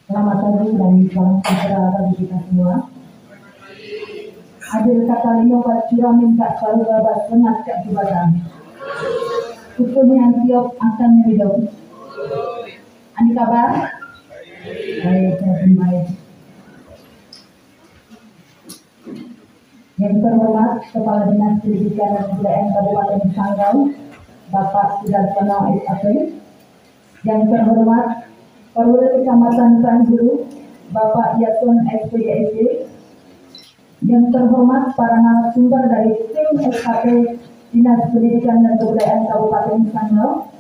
Selamat pagi dari salam sejahtera bagi kita semua. Adil kata lino curang minta selalu babas sengat cak jubatan. Hukum yang tiop akan hidup. Ani kabar? Baik, saya baik. Yang terhormat Kepala Dinas Pendidikan dan Kebudayaan Kabupaten Sanggau, Bapak Sudarsono SAP. Yang terhormat Perwira Kecamatan Tanjuru, Bapak Yason SPDSD. Yang terhormat para narasumber dari tim SKP Dinas Pendidikan dan Kebudayaan Kabupaten Sanggau.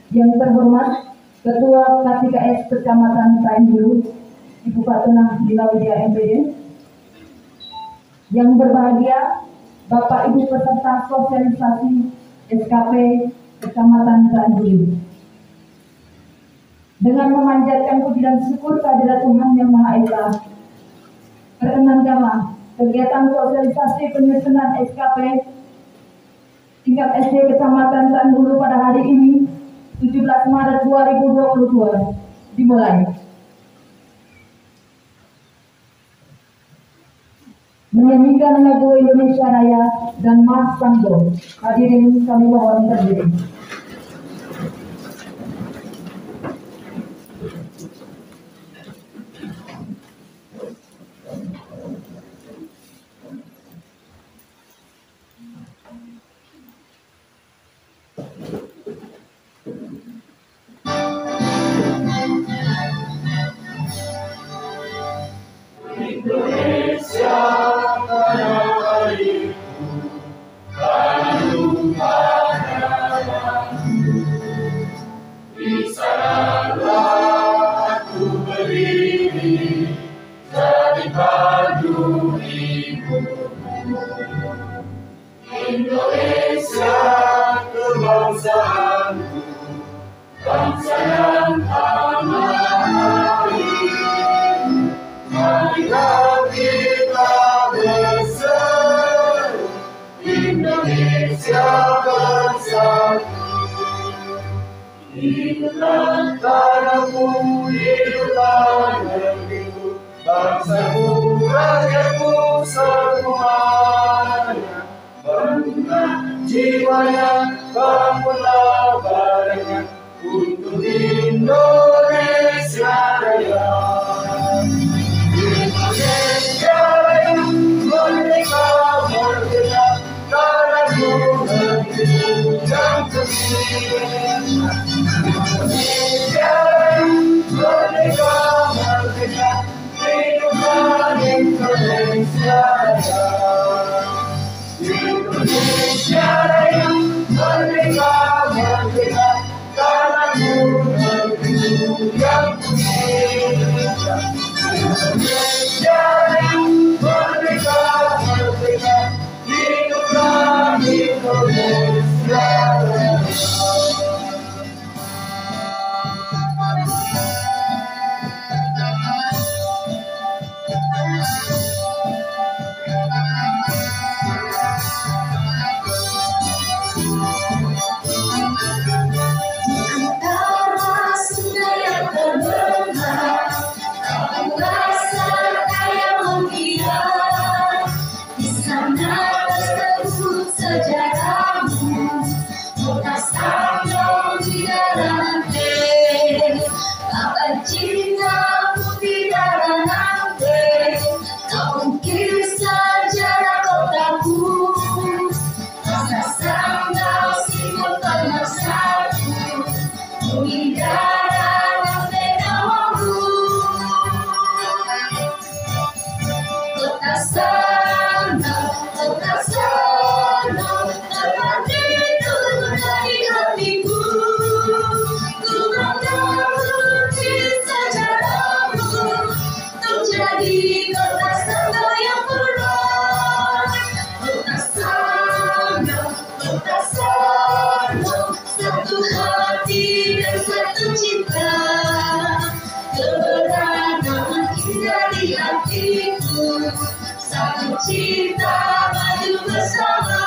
Yang terhormat Ketua K3S Kecamatan Tanjuru, Ibu Fatuna Dilawija MPD. Yang berbahagia Bapak Ibu peserta sosialisasi SKP Kecamatan Tanjuru. Dengan memanjatkan puji dan syukur kehadirat Tuhan Yang Maha Esa, perkenankanlah kegiatan sosialisasi penyusunan SKP tingkat SD Kecamatan Tanjuru pada hari ini 17 Maret 2022 dimulai. Menyanyikan lagu Indonesia Raya dan Mas Sanggo. Hadirin kami mohon berdiri. Indonesia tanah airku, tanah Tuhan Allahku. Di sanalah aku berdiri, jadi padu ibumu. Indonesia kebangsaanku, bangsa yang amanah. Marilah kita bersatu, Indonesia bersatu. Hiduplah tanahmu, hiduplah negerimu, bangsamu, rakyatmu semuanya. Bangunlah jiwanya, bangunlah badannya, untuk Indonesia Raya. Indonesia Raya, merdeka, merdeka, tanahku negerimu yang tercinta. Indonesia Raya, merdeka, merdeka, hiduplah Indonesia Raya. Indonesia Raya, merdeka, merdeka, tanahku negerimu yang tercinta. Indonesia Raya, merdeka, merdeka, hiduplah Indonesia Raya. Satu cinta maju bersama.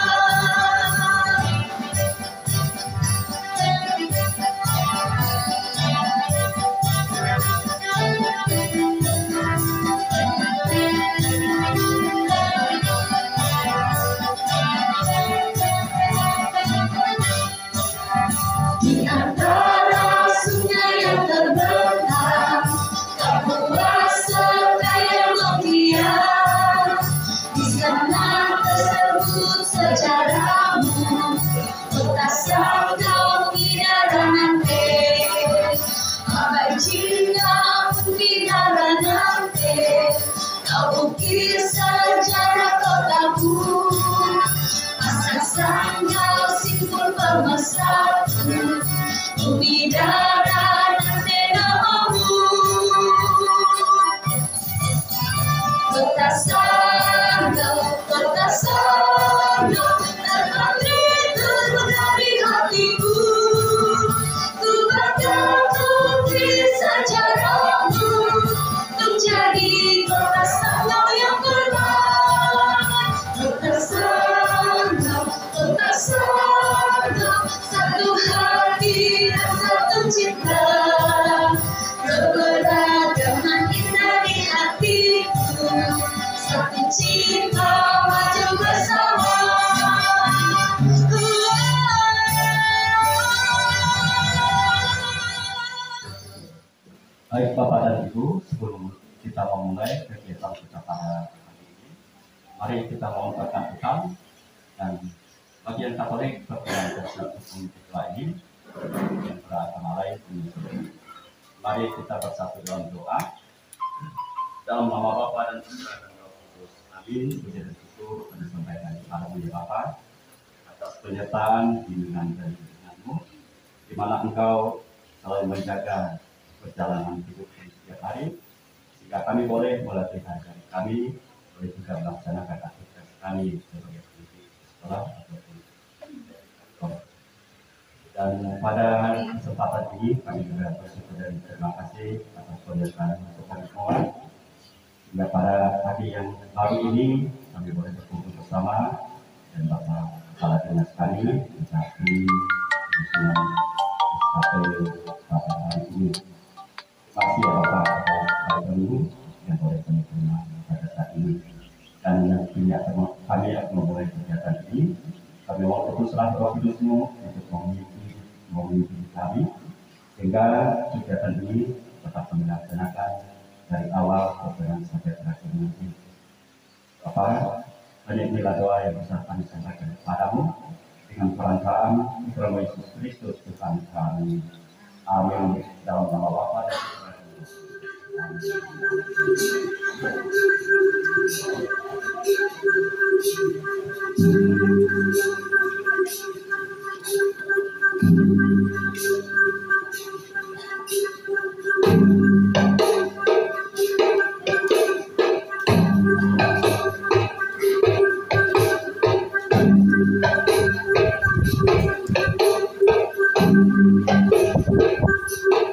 Kau ukir sejarah kotaku, masa sandal simbol pemersatu, bumi darah dan namamu. Kota Sando, terpatri dari hatiku. Ku bergantung sejarahmu, untuk jadi kota Sando yang berdamai. Kota Sando, satu hati dan satu cinta. Keberagaman indah di hatiku, satu cinta maju bersama. Baik Bapak dan Ibu, sebelum kita memulai kegiatan kita pada hari ini, mari kita mengucapkan Tuhan. Dan bagi yang Katolik berkenan bersatu untuk ini yang beragama lain, mari kita bersatu dalam doa. Dalam nama Bapa dan Putra dan Roh Kudus. Amin. Puji dan syukur kami sampaikan kepadamu ya Bapa atas penyertaan, bimbingan dan bimbinganmu, di mana Engkau selalu menjaga perjalanan hidup setiap hari, sehingga kami boleh melatih hari kami, boleh juga melaksanakan aktivitas kami sebagai pendidik sekolah ataupun sekolah. Dan pada kesempatan ini kami juga bersyukur dan terima kasih atas penyertaan untuk kami semua, sehingga pada hari yang baru ini kami boleh berkumpul bersama dan Bapak Kepala Dinas kami mencapai usulan SKP pada hari ini. Terima kasih ya Bapak atas kami yang boleh kami terima pada saat ini. Dan nantinya kami akan memulai kegiatan ini. Kami mohon teruslah Roh Kudusmu untuk memimpin kami, sehingga kegiatan ini dapat kami laksanakan dari awal sampai terakhir nanti. Bapak, inilah doa yang bisa kami sampaikan kepadamu dengan perantaraan Putra Yesus Kristus Tuhan kami. Amin. Dalam nama Bapa dan Putra dan Roh Kudus. Amin.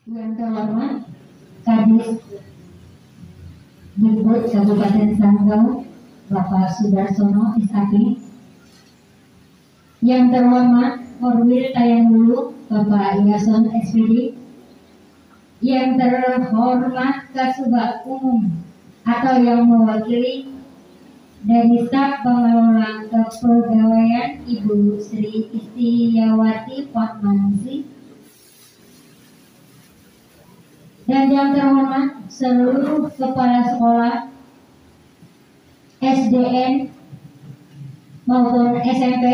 Yang terhormat Kadis Dikbud Kabupaten Sanggau Bapak Sudarsono SAP. Yang terhormat Korwil Tayan Hulu Bapak Yason SPD. Yang terhormat Kasubag Umum atau yang mewakili dari staf pengelola kepegawaian Ibu Sri Istiyawati Fatmaningsih. Dan yang terhormat seluruh kepala sekolah SDN maupun SMP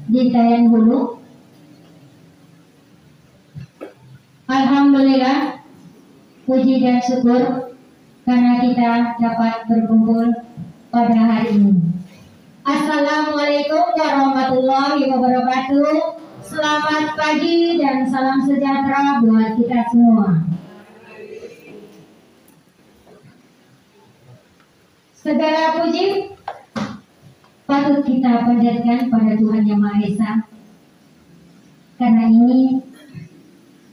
di Tayan Hulu. Alhamdulillah, puji dan syukur karena kita dapat berkumpul pada hari ini. Assalamualaikum warahmatullahi wabarakatuh. Selamat pagi dan salam sejahtera buat kita semua. Segala puji patut kita panjatkan pada Tuhan Yang Maha Esa, karena ini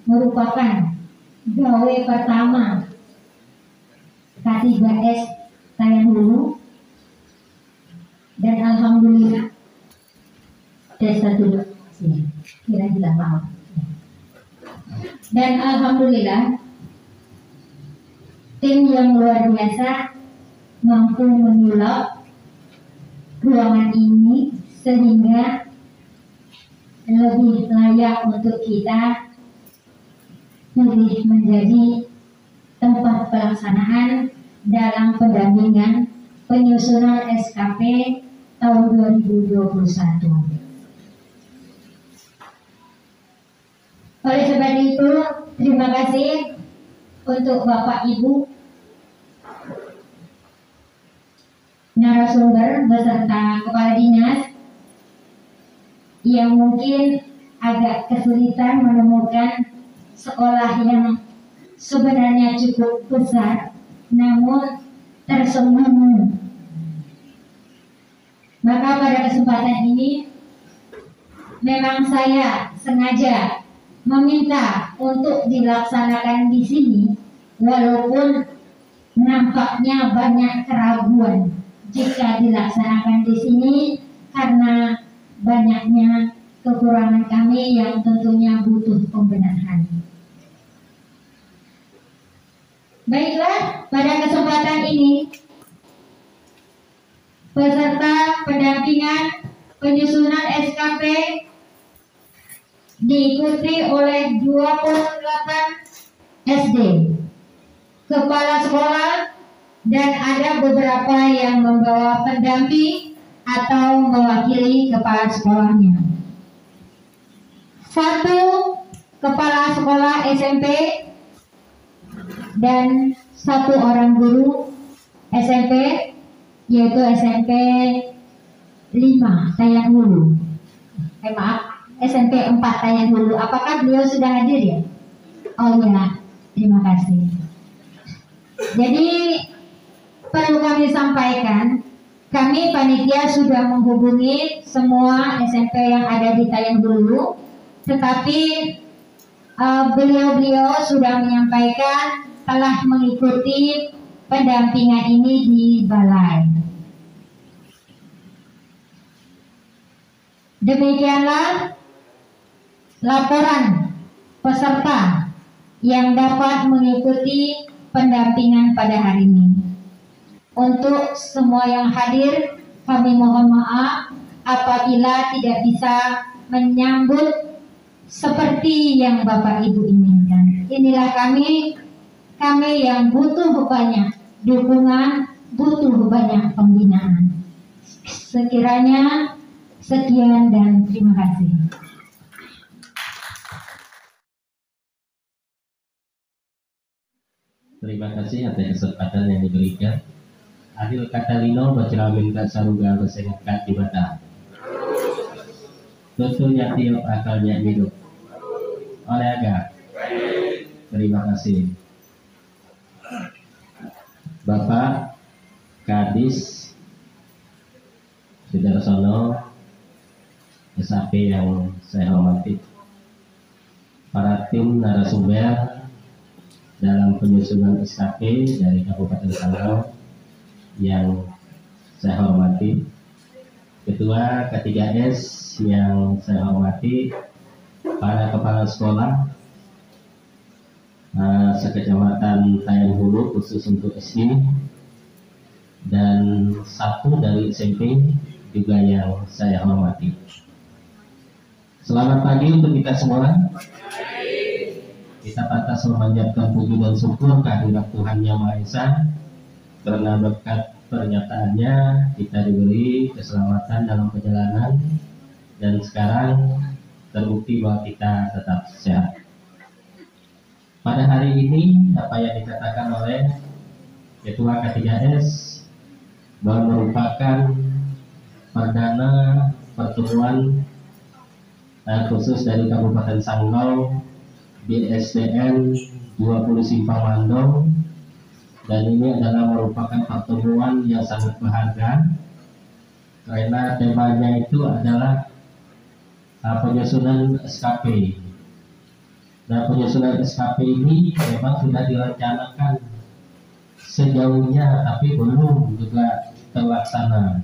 merupakan gawe pertama K3S Tayan Hulu, dan alhamdulillah desa dulu kira-kira maaf. Dan alhamdulillah tim yang luar biasa mampu menyulap ruangan ini sehingga lebih layak untuk kita pilih menjadi tempat pelaksanaan dalam pendampingan penyusunan SKP tahun 2021. Oleh sebab itu, terima kasih untuk Bapak Ibu narasumber beserta kepala dinas yang mungkin agak kesulitan menemukan sekolah yang sebenarnya cukup besar namun tersembunyi. Maka pada kesempatan ini memang saya sengaja meminta untuk dilaksanakan di sini, walaupun nampaknya banyak keraguan jika dilaksanakan di sini karena banyaknya kekurangan kami yang tentunya butuh pembenahan. Baiklah, pada kesempatan ini peserta pendampingan penyusunan SKP diikuti oleh 28 SD, kepala sekolah, dan ada beberapa yang membawa pendamping atau mewakili kepala sekolahnya. 1 kepala sekolah SMP dan 1 orang guru SMP, yaitu SMP 5 Tayan Hulu. SMP 4 Tayan Hulu. Apakah beliau sudah hadir ya? Oh ya, terima kasih. Jadi perlu kami sampaikan, kami panitia sudah menghubungi semua SMP yang ada di Tayan Hulu, tetapi beliau-beliau sudah menyampaikan telah mengikuti pendampingan ini di balai. Demikianlah laporan peserta yang dapat mengikuti pendampingan pada hari ini. Untuk semua yang hadir, kami mohon maaf apabila tidak bisa menyambut seperti yang Bapak Ibu inginkan. Inilah kami yang butuh banyak dukungan, butuh banyak pembinaan. Sekiranya sekian dan terima kasih. Terima kasih atas kesempatan yang diberikan. Adil Katalino Baciramin Kak Saruga Besengat Kak Dibata. Tentunya tiap akalnya hidup. Oleh agak. Terima kasih. Bapak Kadis Sudarsono SAP yang saya hormati. para tim narasumber dalam penyusunan SKP dari Kabupaten Sanggau yang saya hormati, Ketua K3S yang saya hormati, para kepala sekolah sekecamatan Tayan Hulu khusus untuk SD, dan satu dari SMP juga yang saya hormati. Selamat pagi untuk kita semua. Kita pantas memanjatkan puji dan syukur kehadirat Tuhan Yang Maha Esa, karena berkat pernyataannya kita diberi keselamatan dalam perjalanan, dan sekarang terbukti bahwa kita tetap sehat. Pada hari ini, apa yang dikatakan oleh Ketua K3S bahwa merupakan perdana pertemuan khusus dari Kabupaten Sanggau di SDN 20 Simpang Mandong, dan ini adalah merupakan pertemuan yang sangat berharga karena temanya itu adalah penyusunan SKP. Nah, penyusunan SKP ini memang sudah direncanakan sejauhnya, tapi belum juga terlaksana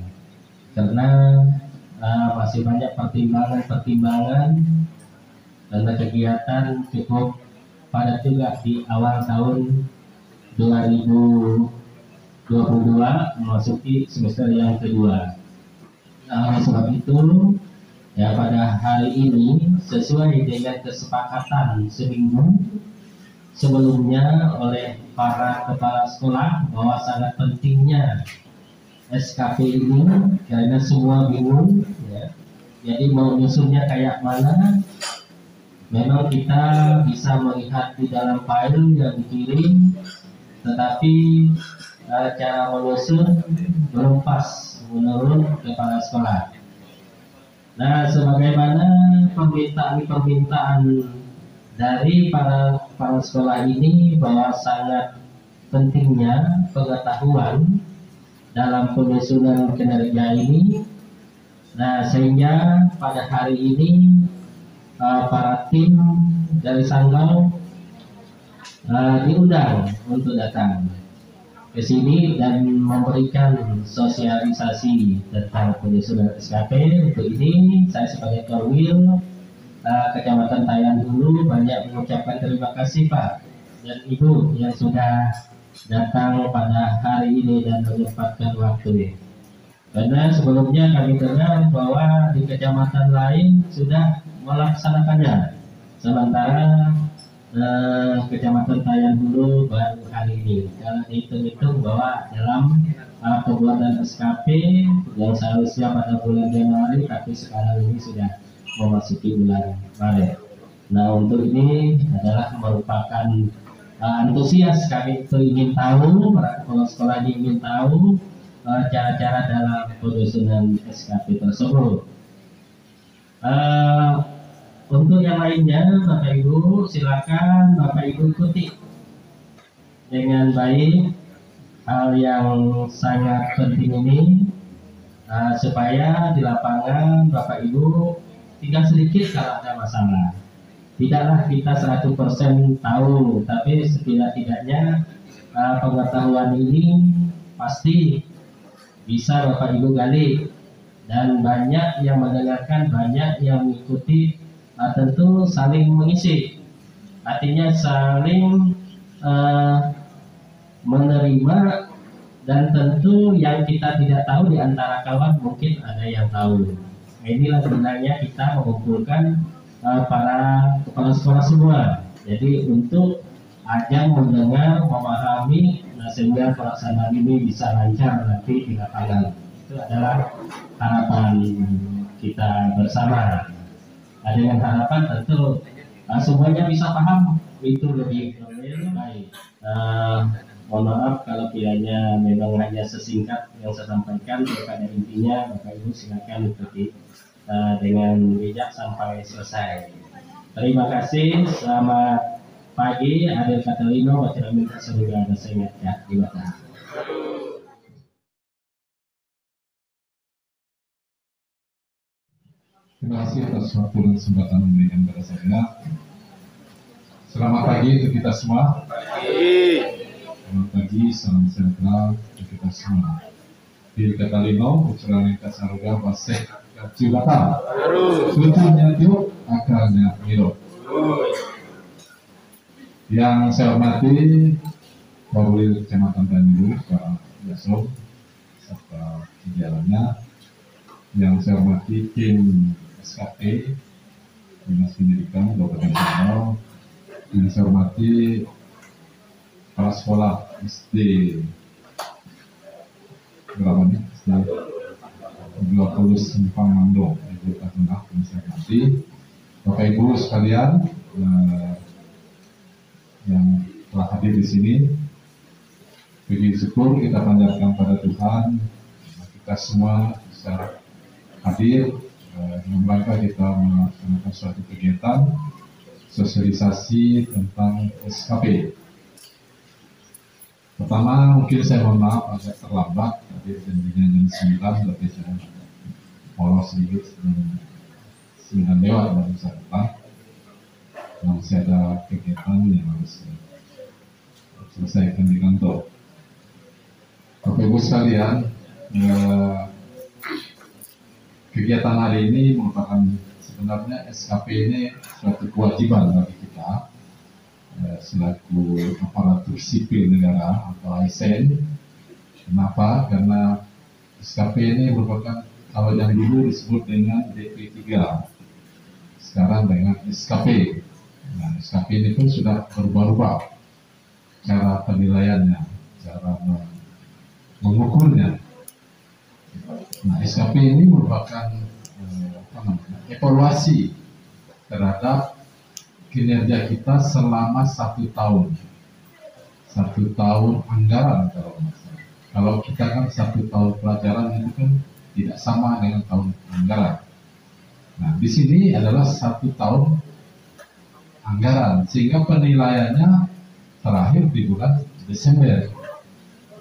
karena masih banyak pertimbangan karena kegiatan cukup padat juga di awal tahun 2022 memasuki semester yang kedua. Nah, oleh sebab itu, ya, pada hari ini sesuai dengan kesepakatan seminggu sebelumnya oleh para kepala sekolah bahwa sangat pentingnya SKP ini karena semua bingung, ya. Jadi mau nyusunnya kayak mana? Memang kita bisa melihat di dalam file yang dikirim, tetapi cara menyusun belum pas menurut kepala sekolah. Nah, sebagaimana permintaan dari para sekolah ini bahwa sangat pentingnya pengetahuan dalam penyusunan kinerja ini. Nah, sehingga pada hari ini para tim dari Sanggau diundang untuk datang ke sini dan memberikan sosialisasi tentang penyusunan SKP. Untuk ini saya sebagai Korwil Kecamatan Tayan Hulu banyak mengucapkan terima kasih Pak dan Ibu yang sudah datang pada hari ini dan menyempatkan waktu. Karena sebelumnya kami dengar bahwa di kecamatan lain sudah melaksanakannya, sementara Kecamatan Tayan Hulu baru hari ini. Kalau dihitung-hitung bahwa dalam pembuatan SKP yang seharusnya pada bulan Januari, tapi sekarang ini sudah memasuki bulan Maret. Nah, untuk ini adalah merupakan antusias kami itu ingin tahu, para kepala sekolah ini ingin tahu cara-cara dalam penyusunan SKP tersebut. Untuk yang lainnya, Bapak Ibu silakan Bapak Ibu ikuti dengan baik hal yang sangat penting ini, supaya di lapangan Bapak Ibu tidak sedikit kalau ada masalah. Tidaklah kita 100% tahu, tapi setidak-tidaknya pengetahuan ini pasti bisa Bapak Ibu gali, dan banyak yang mendengarkan, banyak yang mengikuti. Tentu saling mengisi, artinya saling menerima, dan tentu yang kita tidak tahu di antara kawan mungkin ada yang tahu. Nah, inilah sebenarnya kita mengumpulkan para kepala sekolah semua. Jadi untuk ajang mendengar, memahami, sehingga pelaksanaan ini bisa lancar nanti di lapangan. Itu adalah harapan kita bersama. Dengan harapan tentu semuanya bisa paham, itu lebih baik. Mohon maaf kalau kiranya memang hanya sesingkat yang saya sampaikan, pada intinya Bapak Ibu silakan ikuti dengan bijak sampai selesai. Terima kasih, selamat pagi. Adil Katalino, Wakil Minta Seruga dan saya ingat di Batam. Terima kasih atas waktu dan kesempatan memberikan kepada saya. Selamat pagi untuk kita semua. Selamat pagi, salam sejahtera untuk kita semua. Di Katalino, Ucuran Kasaruga, Pasek, Jubata. Tujuannya itu akarnya Miro. Yang saya hormati Bawil Kecamatan Tanjung, Pak Yaso, serta jajarannya. Yang saya hormati tim SKP, Dinas Pendidikan Kabupaten Sanggau. Yang saya hormati kepala sekolah SD berapa nih? 20 Simpang Mando, Ibu Katuna, saya hormati Bapak Ibu sekalian yang telah hadir di sini. Puji syukur kita panjatkan pada Tuhan, kita semua bisa hadir dalam rangka kita melaksanakan suatu kegiatan sosialisasi tentang SKP. Pertama, mungkin saya mohon maaf agak terlambat, tadi janjinya jam 9, tapi saya polos sedikit dan 9 lewat baru saya datang. Masih ada kegiatan yang harus selesaikan di kantor. Bapak Ibu sekalian, kegiatan hari ini merupakan sebenarnya SKP ini suatu kewajiban bagi kita selaku aparatur sipil negara atau ASN. Kenapa? Karena SKP ini merupakan, kalau yang dulu disebut dengan DP3, sekarang dengan SKP. Nah, SKP ini pun sudah berubah-ubah cara penilaiannya, cara mengukurnya. Nah, SKP ini merupakan evaluasi terhadap kinerja kita selama 1 tahun. 1 tahun anggaran kalau masalah. Kalau kita kan 1 tahun pelajaran itu kan tidak sama dengan tahun anggaran. Nah, di sini adalah 1 tahun anggaran, sehingga penilaiannya terakhir di bulan Desember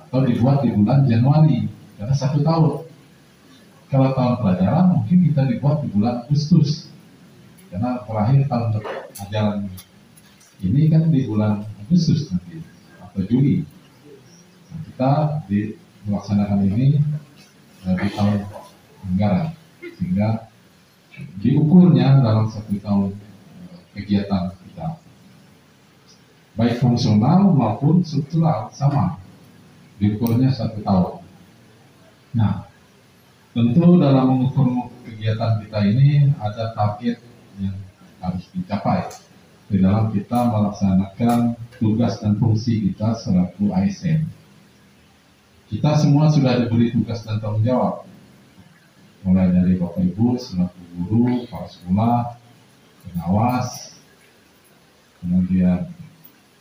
atau dibuat di bulan Januari, karena 1 tahun. Kalau tahun pelajaran mungkin kita dibuat di bulan Agustus, karena terakhir tahun ajaran ini kan di bulan Agustus nanti atau Juli. Nah, kita melaksanakan ini di tahun anggaran, sehingga diukurnya dalam 1 tahun kegiatan kita, baik fungsional maupun struktural sama, diukurnya 1 tahun. Nah, tentu dalam mengukur kegiatan kita ini ada target yang harus dicapai di dalam kita melaksanakan tugas dan fungsi kita selaku ASN. Kita semua sudah diberi tugas dan tanggung jawab, mulai dari Bapak Ibu selaku guru, kepala sekolah, pengawas, kemudian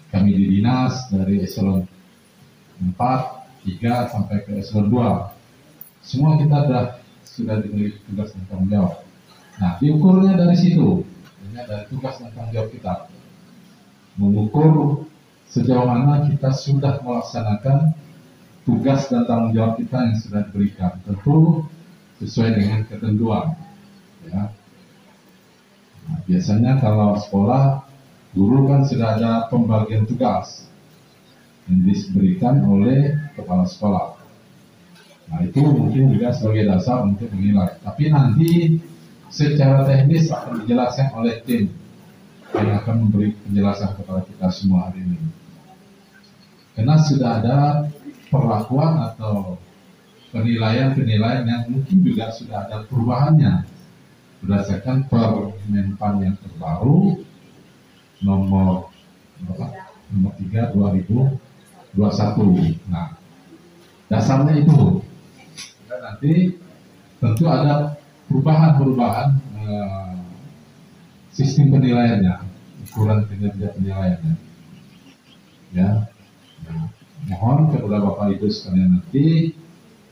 kami di dinas dari eselon 4, 3 sampai ke eselon 2. Semua kita sudah diberi tugas dan tanggung jawab. Nah, diukurnya dari situ, dari tugas dan tanggung jawab kita, mengukur sejauh mana kita sudah melaksanakan tugas dan tanggung jawab kita yang sudah diberikan, tentu sesuai dengan ketentuan. Ya. Nah, biasanya kalau sekolah, guru kan sudah ada pembagian tugas yang diberikan oleh kepala sekolah. Nah, itu mungkin juga sebagai dasar untuk menilai. Tapi nanti secara teknis akan dijelaskan oleh tim yang akan memberi penjelasan kepada kita semua hari ini. Karena sudah ada perlakuan atau penilaian-penilaian yang mungkin juga sudah ada perubahannya berdasarkan Permenpan yang terbaru nomor 3 2021. Nah, dasarnya itu. Dan nanti tentu ada perubahan sistem penilaiannya, ukuran kinerja penilaiannya. Ya, nah, mohon kepada Bapak Ibu sekalian nanti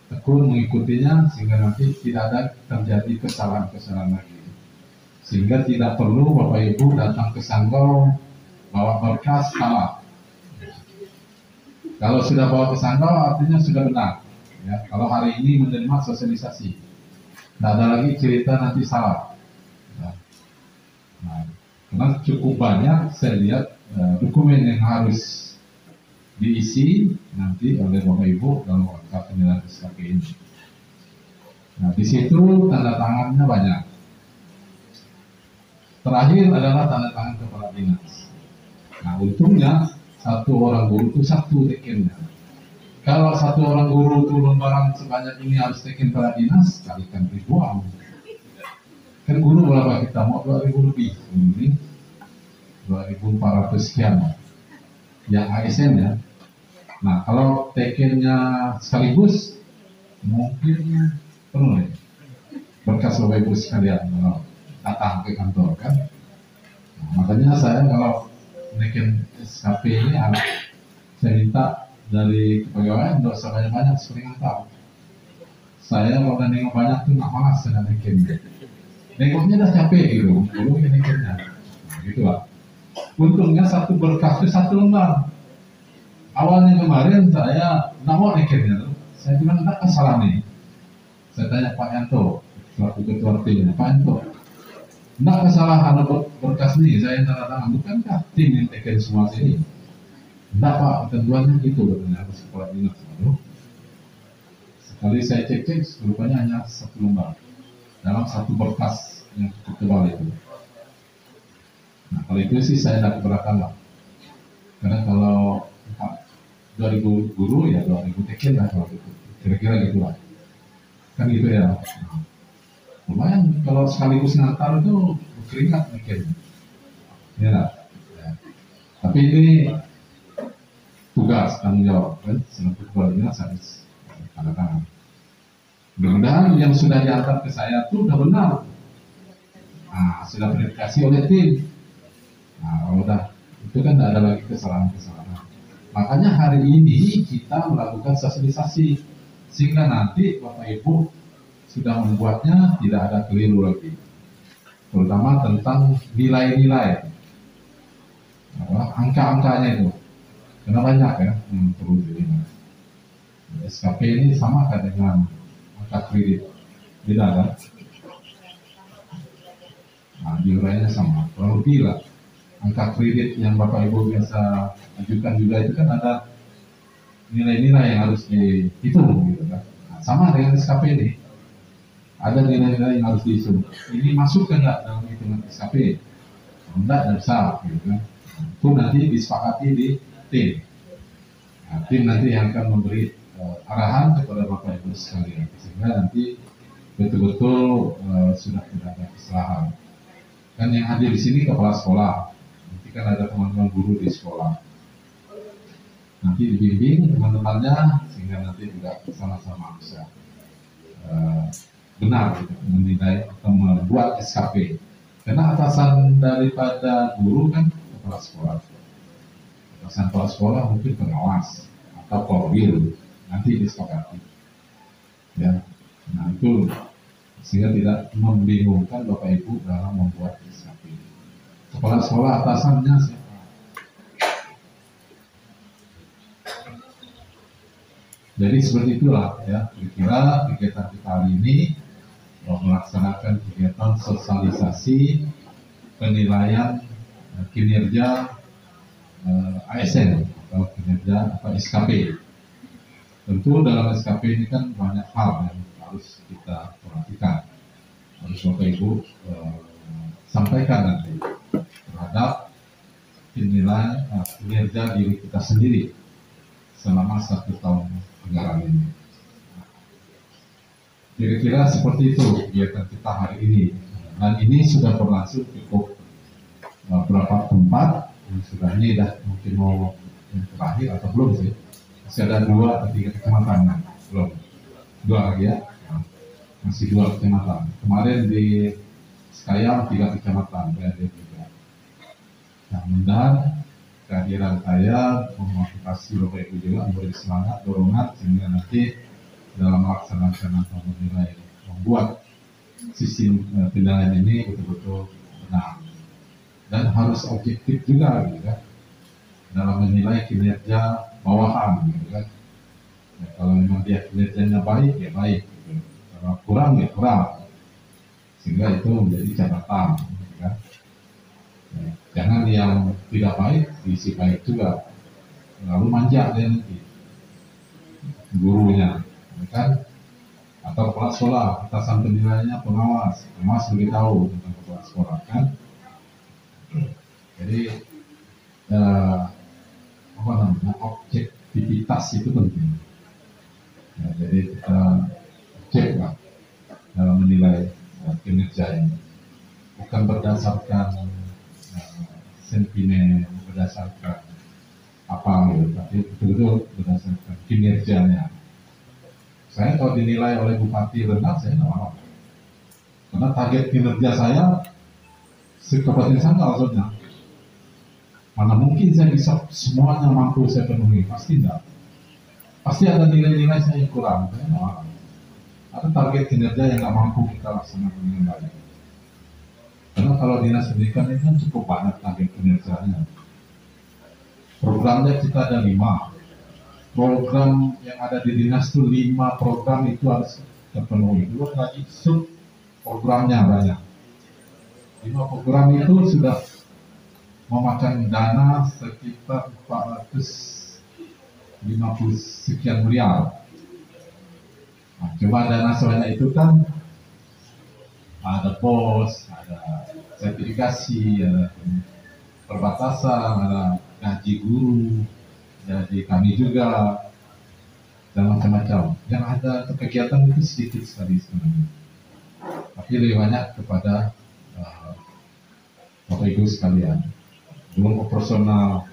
tekun mengikutinya sehingga nanti tidak ada terjadi kesalahan-kesalahan lagi. Sehingga tidak perlu Bapak Ibu datang ke Sanggau bawa berkas salah. Kalau sudah bawa ke Sanggau artinya sudah benar. Ya, kalau hari ini menerima sosialisasi, tidak ada lagi cerita nanti salah. Ya. Nah, karena cukup banyak saya lihat dokumen yang harus diisi nanti oleh Bapak Ibu dalam akta penilaian SKP ini. Nah, di situ tanda tangannya banyak. Terakhir adalah tanda tangan kepala dinas. Nah, untungnya satu orang guru itu satu tekennya. Kalau satu orang guru turun barang sebanyak ini harus teken kepala dinas, kalikan ribuan. Kan guru berapa kita mau 2.000 lebih, ini 2.400 sekian yang ASN ya. Nah, kalau tekennya sekaligus mungkin penuh ya. Berkas Bapak Ibu sekalian kalau datang ke kantor kan. Nah, makanya saya kalau neken SKP ini saya minta dari kepegawaian tidak usah banyak-banyak seperti tahu. Saya kalau nengok banyak tuh nggak malas saya neken. Nengoknya udah capek gitu, belum nekennya. Nah, gitu lah. Untungnya satu berkas itu 1 lembar. Awalnya kemarin saya nggak mau nekennya, saya bilang nggak salah nih. Saya tanya Pak Yanto, selaku ketua tim, Pak Yanto, nggak kesalahan berkas nih, saya tanda tangan, bukankah tim yang teken semua sini? Nggak Pak, ketentuannya gitu, katanya harus kepala dinas. Lalu sekali saya cek, rupanya hanya 1 lembar dalam satu berkas yang cukup tebal itu. Nah, kalau itu sih saya tidak keberatan lah, karena kalau 2.000 guru ya 2.000 teken lah kalau gitu, kira-kira gitu lah. Kan gitu ya. Nah, lumayan kalau sekaligus ngantar itu keringat mungkin ya, ya. Tapi ini tugas tanggung jawab kan selaku kepala dinas harus tanda tangan. Mudah-mudahan yang sudah diantar ke saya itu udah benar. Nah, sudah verifikasi oleh tim. Nah, kalau udah itu kan tidak ada lagi kesalahan-kesalahan. Makanya hari ini kita melakukan sosialisasi sehingga nanti Bapak Ibu sudah membuatnya tidak ada keliru lagi, terutama tentang nilai-nilai, angka-angkanya itu, karena banyak ya yang perlu dilihat. SKP ini sama kan dengan angka kredit, beda kan? Nah, diurainya sama, kurang lebih lah. Angka kredit yang Bapak Ibu biasa ajukan juga itu kan ada nilai-nilai yang harus dihitung gitu kan. Nah, sama dengan SKP ini. Ada nilai-nilai yang harus dihitung. Ini masuk ke enggak dalam hitungan SKP? Enggak bisa gitu kan. Nah, itu nanti disepakati di tim. Nah, tim nanti yang akan memberi arahan kepada Bapak Ibu sekalian sehingga nanti betul-betul sudah tidak ada kesalahan. Kan yang hadir di sini kepala sekolah. Nanti kan ada teman-teman guru di sekolah. Nanti dibimbing teman-temannya sehingga nanti juga sama-sama bisa benar gitu, menilai atau membuat SKP. Karena atasan daripada guru kan kepala sekolah. Atasan kepala sekolah mungkin pengawas atau korwil nanti disepakati. Ya, nah itu sehingga tidak membingungkan Bapak Ibu dalam membuat SKP. Kepala sekolah atasannya siapa? Jadi seperti itulah ya, kira-kira kegiatan kita hari ini melaksanakan kegiatan sosialisasi penilaian kinerja ASN atau kinerja atau SKP. Tentu dalam SKP ini kan banyak hal yang harus kita perhatikan, harus Bapak Ibu sampaikan nanti terhadap penilaian kinerja diri kita sendiri selama 1 tahun anggaran ini. Kira-kira seperti itu kegiatan kita hari ini. Dan ini sudah berlangsung cukup beberapa tempat. Sudah ini dah mungkin mau yang terakhir atau belum sih? Masih ada 2 atau 3 kecamatan kan? Belum. 2 lagi ya. Masih 2 kecamatan. Kemarin di Sekayam 3 kecamatan. Nah, mudah-mudahan kehadiran saya memotivasi Bapak Ibu juga memberi semangat, dorongan sehingga nanti dalam melaksanakan atau menilai membuat sistem penilaian ini betul-betul benar dan harus objektif juga gitu kan dalam menilai kinerja bawahan gitu kan. Ya, kalau memang dia kinerjanya baik ya baik gitu. Kalau kurang ya kurang sehingga itu menjadi catatan gitu kan. Ya, jangan yang tidak baik diisi baik juga, lalu manja dia nanti gurunya, ya kan? Atau kepala sekolah, atasan penilaiannya pengawas lebih tahu tentang kepala sekolah kan. Jadi apa namanya, objektivitas itu penting. Ya, jadi kita cek lah dalam menilai kinerja ini, bukan berdasarkan sentimen, berdasarkan apa gitu, tapi betul-betul berdasarkan kinerjanya. Saya kalau dinilai oleh bupati rendah, saya nggak apa-apa, karena target kinerja saya sekabupaten Sanggau maksudnya. Mana mungkin saya bisa semuanya mampu saya penuhi, pasti tidak. Pasti ada nilai-nilai saya yang kurang, saya nggak apa-apa. Ada target kinerja yang nggak mampu kita laksanakan dengan baik. Karena kalau dinas pendidikan itu kan cukup banyak target kinerjanya. Programnya kita ada 5. Program yang ada di dinas itu 5 program itu harus terpenuhi. Belum lagi sub programnya banyak. 5 program itu sudah memakan dana sekitar 450 sekian miliar. Nah, cuma dana sebanyak itu kan ada pos, ada sertifikasi, ada perbatasan, ada gaji guru, jadi kami juga, dan macam-macam. Yang ada untuk kegiatan itu sedikit sekali sebenarnya, tapi lebih banyak kepada Bapak Ibu sekalian. Belum operasional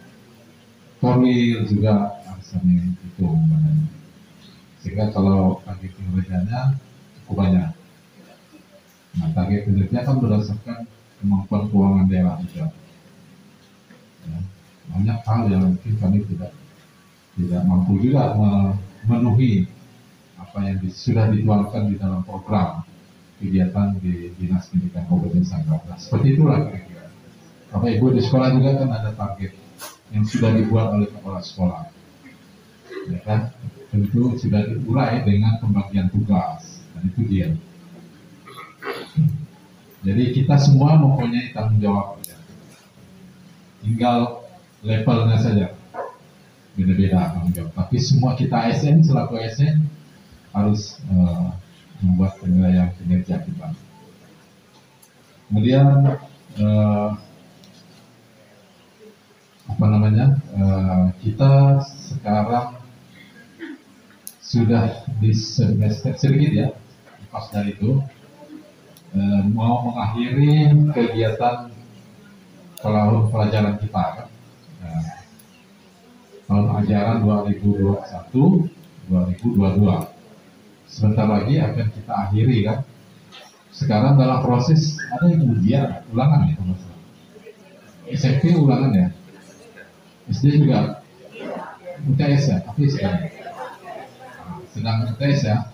formil juga harus kami hitung, sehingga kalau target kinerjanya cukup banyak. Nah, target kinerja kan berdasarkan kemampuan keuangan daerah juga. Ya, banyak hal yang mungkin kami tidak mampu juga memenuhi apa yang sudah dituangkan di dalam program kegiatan di Dinas Pendidikan Kabupaten Sanggau. Nah, seperti itulah kira-kira. Bapak Ibu di sekolah juga kan ada target yang sudah dibuat oleh kepala sekolah, ya kan? Tentu sudah diurai dengan pembagian tugas, dan itu dia. Jadi kita semua mempunyai tanggung jawab, ya. Tinggal levelnya saja beda-beda tanggung jawab. Tapi semua kita ASN, selaku ASN harus membuat penilaian kinerja kita. Kemudian kita sekarang sudah di semester sedikit ya, pas dari itu mau mengakhiri kegiatan tahun pelajaran kita kan. Tahun ajaran 2021-2022 sebentar lagi akan kita akhiri kan. Sekarang dalam proses ada yang ujian ulangan ya teman-teman. SMP ulangan ya, SD juga UTS ya, tapi sedang UTS ya.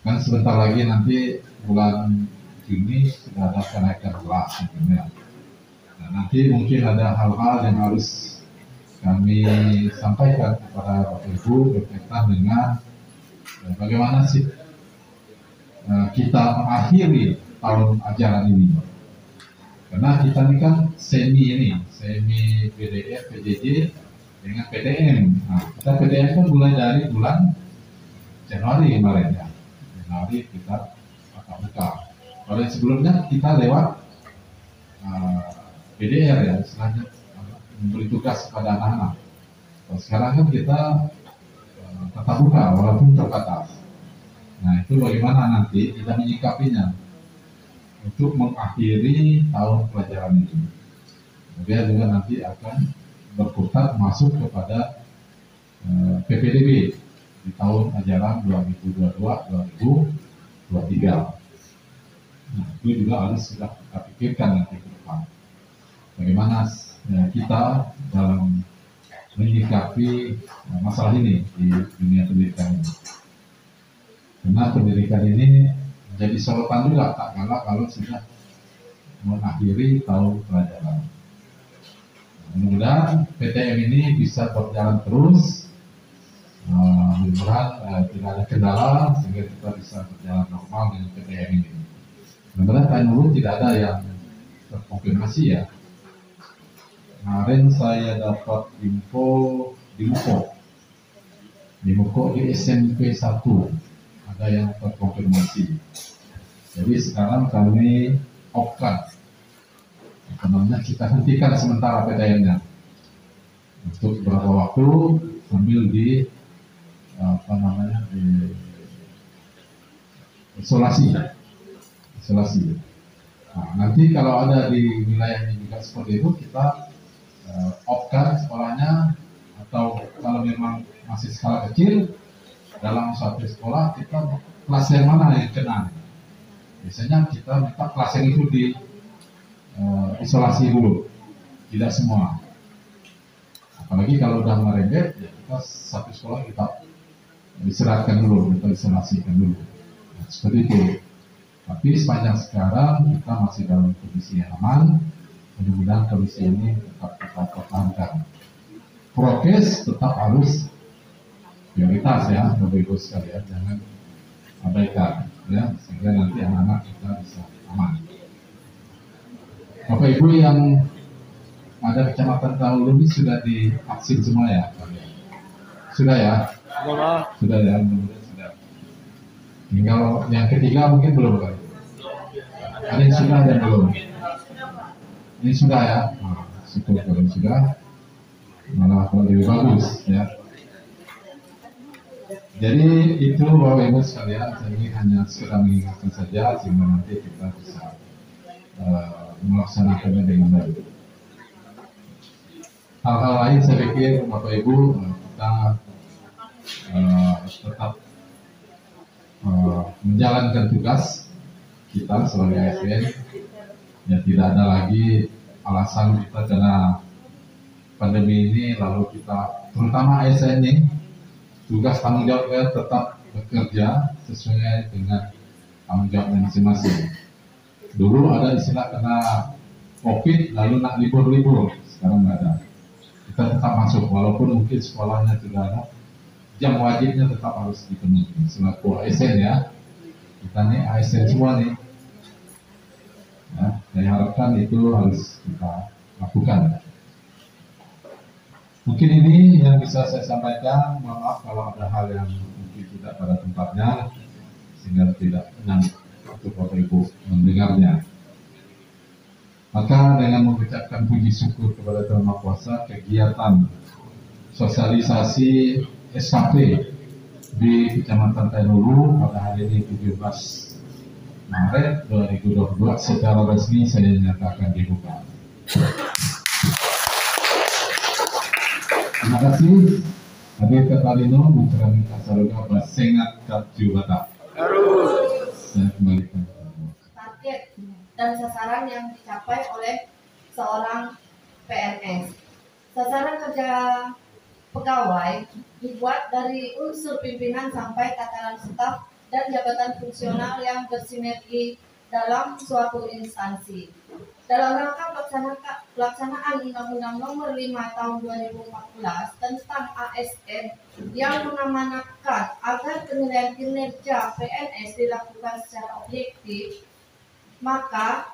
Kan sebentar lagi nanti bulan Juni sudah ada kenaikan kelas ya. Nah, nanti mungkin ada hal-hal yang harus kami sampaikan kepada Bapak Ibu berkaitan dengan bagaimana sih kita mengakhiri tahun ajaran ini. Karena kita ini kan semi PDF, PJJ dengan PTM. Nah, kita PTM kan mulai dari bulan Januari kemarin ya. Januari kita buka. Kalau yang sebelumnya kita lewat PDR ya, istilahnya memberi tugas kepada anak-anak. Kalau sekarang kan kita tatap muka walaupun terbatas. Nah, itu bagaimana nanti kita menyikapinya untuk mengakhiri tahun pelajaran ini. Kemudian juga nanti akan berkutat masuk kepada PPDB di tahun ajaran 2022-2023. Nah, itu juga harus sudah kita pikirkan nanti ke depan. Bagaimana kita dalam menyikapi masalah ini di dunia pendidikan ini. Karena pendidikan ini menjadi sorotan juga tak kalah kalau sudah mengakhiri tahun pelajaran. Mudah-mudahan PTM ini bisa berjalan terus, mudah-mudahan tidak ada kendala sehingga kita bisa berjalan normal dengan PTM ini. Mudah-mudahan tahun dulu tidak ada yang terkonfirmasi ya. Kemarin saya dapat info di Muko di SMP 1 ada yang terkonfirmasi. Jadi sekarang kami off-kan, namanya kita hentikan sementara PTN-nya untuk beberapa waktu sambil di isolasi. Nah, nanti kalau ada di wilayah ini juga seperti itu, kita off-kan sekolahnya, atau kalau memang masih skala kecil dalam satu sekolah kita kelas yang mana yang kena. Biasanya kita minta kelas yang itu di isolasi dulu, tidak semua. Apalagi kalau udah merembet, ya kita satu sekolah kita istirahatkan dulu, kita isolasikan dulu. Nah, seperti itu. Tapi sepanjang sekarang kita masih dalam kondisi yang aman. Mudah-mudahan kondisi ini tetap kita pertahankan. Prokes tetap harus prioritas ya, Bapak Ibu sekalian, jangan abaikan ya, sehingga nanti anak-anak kita bisa aman. Bapak Ibu yang ada Kecamatan Tahulu ini sudah divaksin semua ya? Sudah ya? Sudah ya, mudah-mudahan sudah. Tinggal yang ketiga mungkin belum kan? Ada yang sudah, ada yang belum? Ini sudah ya? Nah, syukur kalau sudah, malah lebih bagus ya. Jadi itu Bapak Ibu sekalian, ini hanya sekedar mengingatkan saja sehingga nanti kita bisa melaksanakannya dengan baik. Hal-hal lain saya pikir Bapak Ibu kita tetap menjalankan tugas kita sebagai ASN. Ya, tidak ada lagi alasan kita karena pandemi ini lalu kita, terutama ASN ini, tugas tanggung jawabnya tetap bekerja sesuai dengan tanggung jawabnya masing-masing. Dulu ada istilah kena COVID lalu nak libur-libur, sekarang nggak ada. Kita tetap masuk walaupun mungkin sekolahnya sudah ada, jam wajibnya tetap harus dipenuhi. Selaku ASN ya, kita nih ASN semua nih. Ya, saya harapkan itu harus kita lakukan. Mungkin ini yang bisa saya sampaikan. Maaf kalau ada hal yang mungkin tidak pada tempatnya sehingga tidak enak untuk Bapak Ibu mendengarnya. Maka dengan mengucapkan puji syukur kepada Tuhan Maha Kuasa, kegiatan sosialisasi SKP di Kecamatan Tainulu pada hari ini 17 Maret 2022 secara resmi saya nyatakan dibuka. Terima kasih. Hadir Katalino Bukrami Kasaruga Basengat Kapjubata. Saya kembalikan. Target dan sasaran yang dicapai oleh seorang PNS. Sasaran kerja pegawai dibuat dari unsur pimpinan sampai tataran staf dan jabatan fungsional yang bersinergi dalam suatu instansi. Dalam rangka pelaksanaan Undang-Undang Nomor 5 Tahun 2014 tentang ASN yang mengamanatkan agar penilaian kinerja PNS dilakukan secara objektif, maka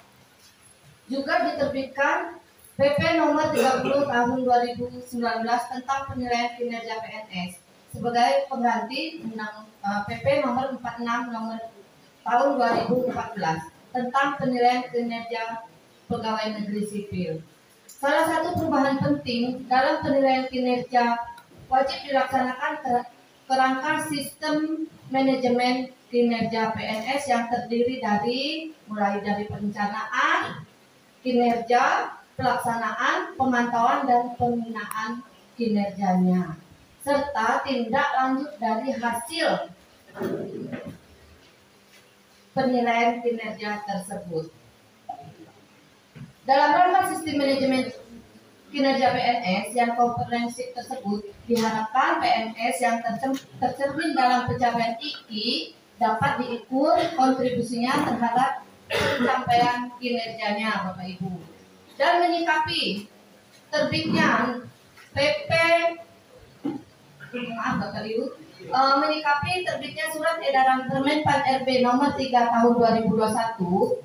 juga diterbitkan PP Nomor 30 Tahun 2019 tentang penilaian kinerja PNS sebagai pengganti PP Nomor 46 Nomor Tahun 2014 tentang penilaian kinerja pegawai negeri sipil. Salah satu perubahan penting dalam penilaian kinerja wajib dilaksanakan kerangka sistem manajemen kinerja PNS yang terdiri dari mulai dari perencanaan, kinerja, pelaksanaan, pemantauan dan pembinaan kinerjanya, serta tindak lanjut dari hasil penilaian kinerja tersebut. Dalam rangka sistem manajemen kinerja PNS yang komprehensif tersebut, diharapkan PNS yang tercermin dalam pencapaian IKI dapat diukur kontribusinya terhadap pencapaian kinerjanya, Bapak Ibu, dan menyikapi terbitnya PP menyikapi terbitnya surat edaran Permen Pan RB nomor 3 tahun 2021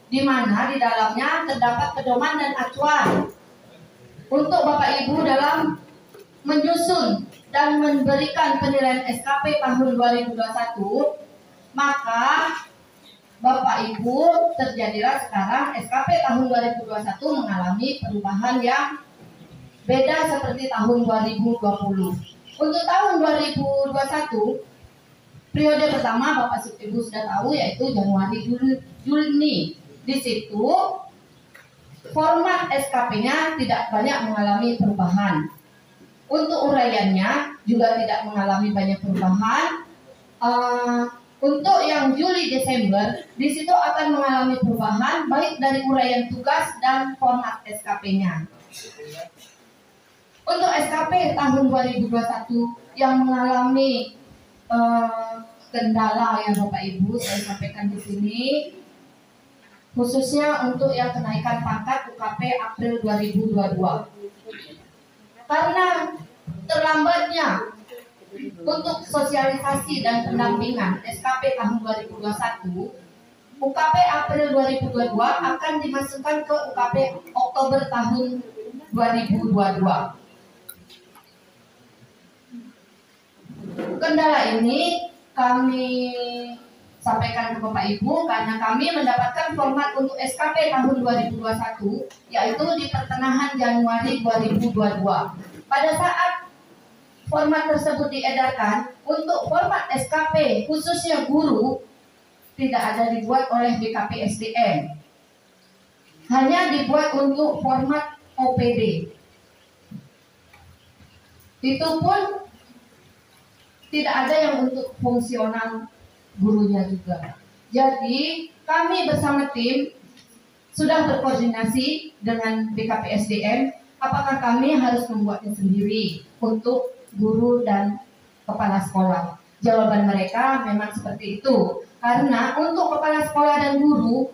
di mana di dalamnya terdapat pedoman dan acuan untuk Bapak Ibu dalam menyusun dan memberikan penilaian SKP tahun 2021, maka Bapak Ibu terjadilah sekarang SKP tahun 2021 mengalami perubahan yang beda seperti tahun 2020. Untuk tahun 2021, periode pertama Bapak Ibu sudah tahu yaitu Januari Juni. Di situ format SKP-nya tidak banyak mengalami perubahan. Untuk uraiannya juga tidak mengalami banyak perubahan. Untuk yang Juli Desember di situ akan mengalami perubahan baik dari uraian tugas dan format SKP-nya. Untuk SKP tahun 2021 yang mengalami kendala yang Bapak Ibu saya sampaikan di sini, khususnya untuk yang kenaikan pangkat UKP April 2022. Karena terlambatnya untuk sosialisasi dan pendampingan SKP tahun 2021, UKP April 2022 akan dimasukkan ke UKP Oktober tahun 2022. Kendala ini kami sampaikan ke Bapak Ibu karena kami mendapatkan format untuk SKP tahun 2021 yaitu di pertengahan Januari 2022. Pada saat format tersebut diedarkan, untuk format SKP khususnya guru tidak ada dibuat oleh BKP SDM. Hanya dibuat untuk format OPD. Itu pun tidak ada yang untuk fungsional gurunya juga. Jadi kami bersama tim sudah berkoordinasi dengan BKP SDM apakah kami harus membuatnya sendiri untuk guru dan kepala sekolah. Jawaban mereka memang seperti itu. Karena untuk kepala sekolah dan guru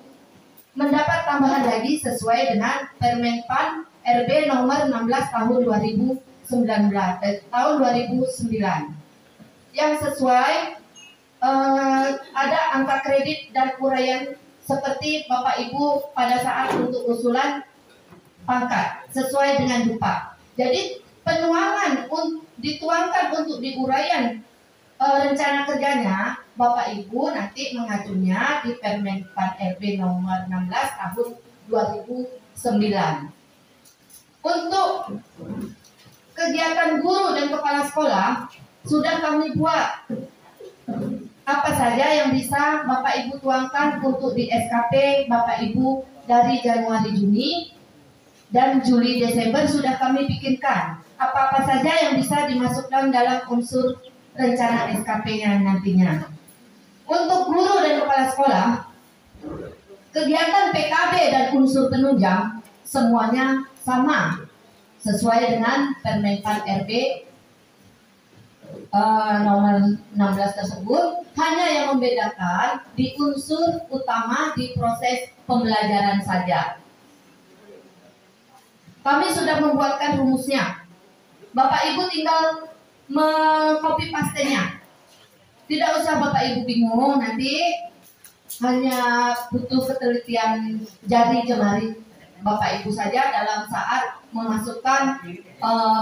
mendapat tambahan lagi sesuai dengan Permenpan RB nomor 16 tahun 2009 yang sesuai ada angka kredit dan uraian seperti Bapak Ibu pada saat untuk usulan pangkat sesuai dengan DUPA. Jadi penuangan dituangkan untuk diuraian rencana kerjanya Bapak Ibu nanti mengajunya di Permenpan RB nomor 16 tahun 2009. Untuk kegiatan guru dan kepala sekolah sudah kami buat apa saja yang bisa Bapak Ibu tuangkan untuk di SKP Bapak Ibu dari Januari Juni dan Juli Desember sudah kami bikinkan. Apa-apa saja yang bisa dimasukkan dalam unsur rencana SKP-nya nantinya. Untuk guru dan kepala sekolah, kegiatan PKB dan unsur penunjang semuanya sama sesuai dengan Permenpan RB nomor 16 tersebut, hanya yang membedakan di unsur utama di proses pembelajaran saja. Kami sudah membuatkan rumusnya. Bapak Ibu tinggal mengcopy pastenya. Tidak usah Bapak Ibu bingung, nanti hanya butuh ketelitian jari jemari Bapak Ibu saja dalam saat memasukkan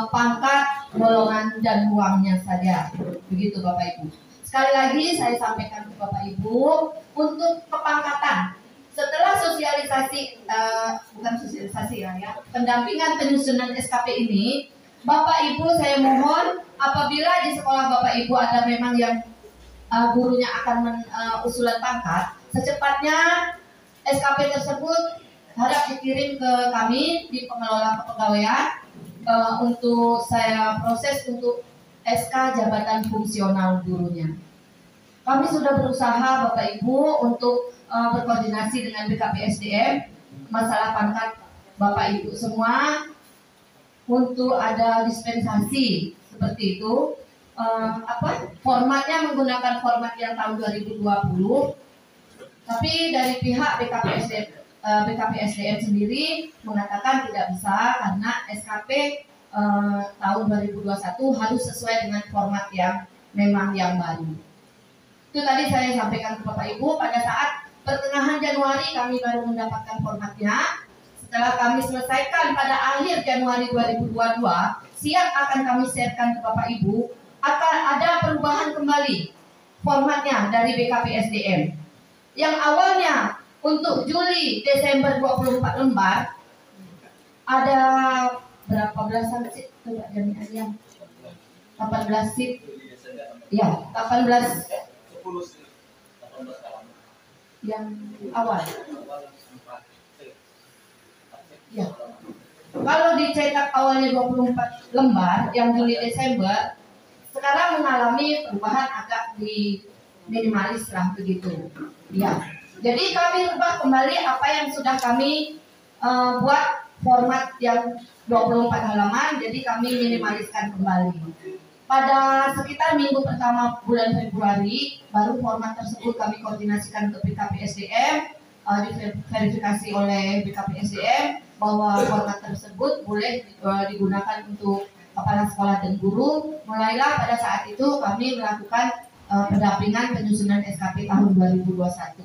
pangkat, golongan dan ruangnya saja. Begitu Bapak Ibu. Sekali lagi saya sampaikan ke Bapak Ibu untuk kepangkatan. Setelah sosialisasi, bukan sosialisasi ya, pendampingan penyusunan SKP ini, Bapak Ibu saya mohon apabila di sekolah Bapak Ibu ada memang yang gurunya akan usulan pangkat, secepatnya SKP tersebut harap dikirim ke kami di pengelola kepegawaian untuk saya proses untuk SK jabatan fungsional gurunya. Kami sudah berusaha Bapak Ibu untuk berkoordinasi dengan BKP SDM masalah pangkat Bapak Ibu semua untuk ada dispensasi seperti itu. Formatnya menggunakan format yang tahun 2020, tapi dari pihak BKP SDM sendiri mengatakan tidak bisa karena SKP tahun 2021 harus sesuai dengan format yang memang yang baru. Itu tadi saya sampaikan ke Bapak Ibu pada saat pertengahan Januari kami baru mendapatkan formatnya. setelah kami selesaikan pada akhir Januari 2022, siap akan kami sharekan ke Bapak Ibu, akan ada perubahan kembali formatnya dari BKP SDM. Yang awalnya untuk Juli Desember 24 lembar, ada berapa belasan sih? Coba jaminan 18 sih. Ya, 18 yang awal. Ya. Kalau dicetak awalnya 24 lembar yang Juli Desember, sekarang mengalami perubahan agak di minimalis lah begitu. Ya. Jadi kami rubah kembali apa yang sudah kami buat format yang 24 halaman, jadi kami minimaliskan kembali. Pada sekitar minggu pertama bulan Februari, baru format tersebut kami koordinasikan ke BKP SDM, diverifikasi oleh BKP SDM bahwa format tersebut boleh digunakan untuk kepala sekolah dan guru. Mulailah pada saat itu kami melakukan pendampingan penyusunan SKP tahun 2021.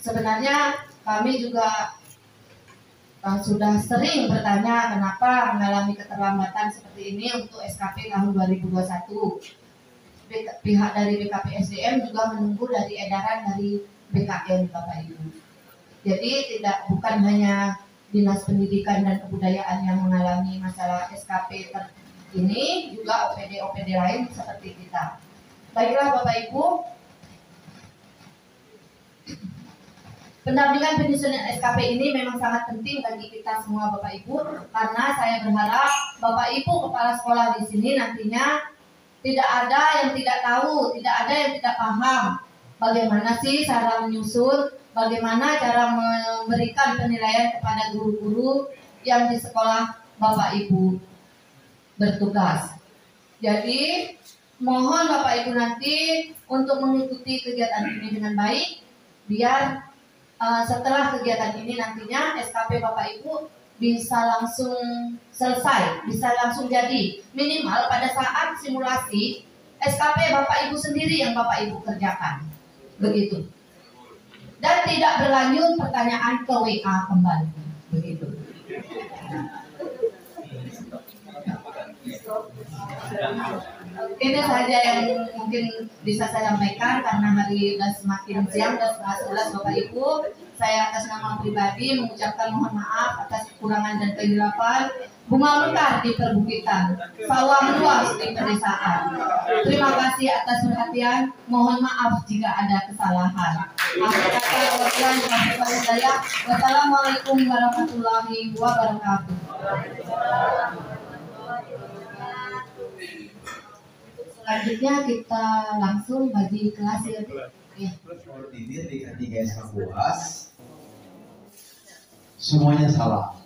Sebenarnya kami juga sudah sering bertanya kenapa mengalami keterlambatan seperti ini untuk SKP tahun 2021. Pihak dari BKP SDM juga menunggu dari edaran dari BKN Bapak Ibu. Jadi bukan hanya Dinas Pendidikan dan Kebudayaan yang mengalami masalah SKP ini, juga OPD lain seperti kita. Baiklah Bapak Ibu, pendampingan penyusunan SKP ini memang sangat penting bagi kita semua Bapak Ibu, karena saya berharap Bapak Ibu kepala sekolah di sini nantinya tidak ada yang tidak tahu, tidak ada yang tidak paham bagaimana sih cara menyusun, bagaimana cara memberikan penilaian kepada guru-guru yang di sekolah Bapak Ibu bertugas. Jadi mohon Bapak Ibu nanti untuk mengikuti kegiatan ini dengan baik, biar setelah kegiatan ini nantinya SKP Bapak Ibu bisa langsung selesai, bisa langsung jadi. Minimal pada saat simulasi SKP Bapak Ibu sendiri yang Bapak Ibu kerjakan. Begitu. Dan tidak berlanjut pertanyaan ke WA kembali. Begitu. Ini saja yang mungkin bisa saya sampaikan karena hari sudah semakin siang, sudah 11 Bapak Ibu. Saya atas nama pribadi mengucapkan mohon maaf atas kekurangan dan kehilapan. Bunga mekar di perbukitan, sawah luas di pedesaan. Terima kasih atas perhatian. Mohon maaf jika ada kesalahan. Wassalamualaikum warahmatullahi wabarakatuh. Selanjutnya kita langsung bagi kelas ya. Koordinir di ketiga SKPUAS semuanya salah.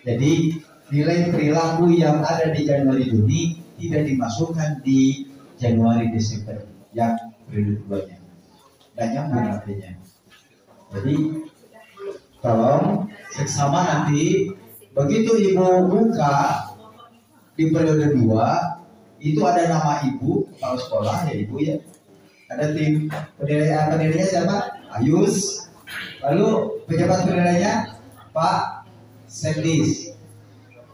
Jadi nilai perilaku yang ada di Januari Juni tidak dimasukkan di Januari Desember yang periode keduanya. Dan nyambung artinya. Jadi tolong seksama nanti begitu Ibu buka di periode 2 itu ada nama Ibu kepala sekolah ya Ibu ya. Ada tim penilainya siapa? Ayus. Lalu pejabat penilainya Pak Sendis.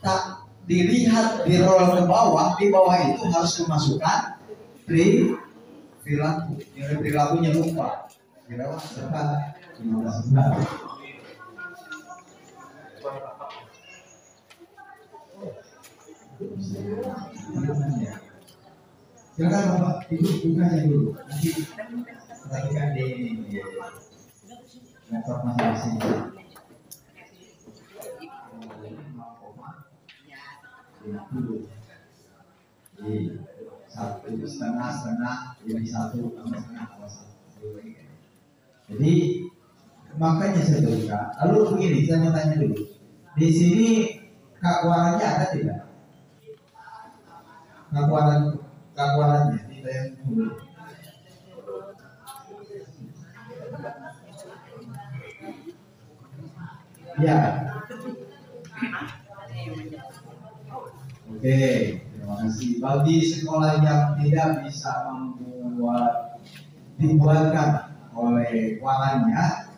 Tak dilihat di roll ke bawah, di bawah itu harus dimasukkan perilaku. Nilai perilakunya lupa. Kira serta 15 bulan. Silakan Bapak Ibu bukanya dulu. Nanti perhatikan di laptop masing-masing. Di 1,5 jadi 1,5. Jadi makanya saya berikan. Lalu begini, saya mau tanya dulu. Di sini kakwarannya ada tidak? Kakwarannya kita yang dulu. Ya. Oke, terima kasih. Bagi sekolah yang tidak bisa dibuatkan oleh warannya,